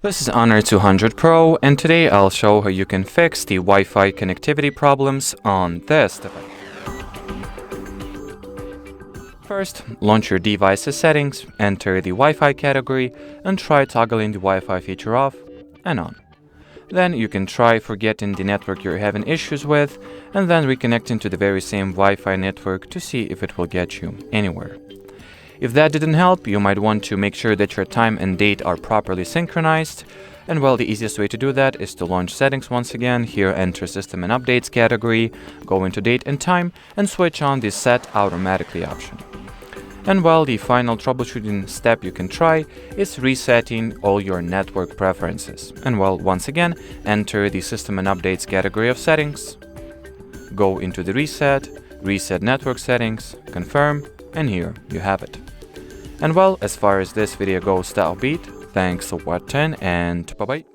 This is Honor 200 Pro, and today I'll show how you can fix the Wi-Fi connectivity problems on this device. First, launch your device's settings, enter the Wi-Fi category, and try toggling the Wi-Fi feature off and on. Then you can try forgetting the network you're having issues with, and then reconnecting to the very same Wi-Fi network to see if it will get you anywhere. If that didn't help, you might want to make sure that your time and date are properly synchronized. And well, the easiest way to do that is to launch settings once again. Here, enter System and Updates category, go into Date and Time, and switch on the Set Automatically option. And well, the final troubleshooting step you can try is resetting all your network preferences. And well, once again, enter the System and Updates category of settings, go into the Reset Network Settings, confirm, and here you have it. And well, as far as this video goes, that'll be it. Thanks for watching, and bye-bye.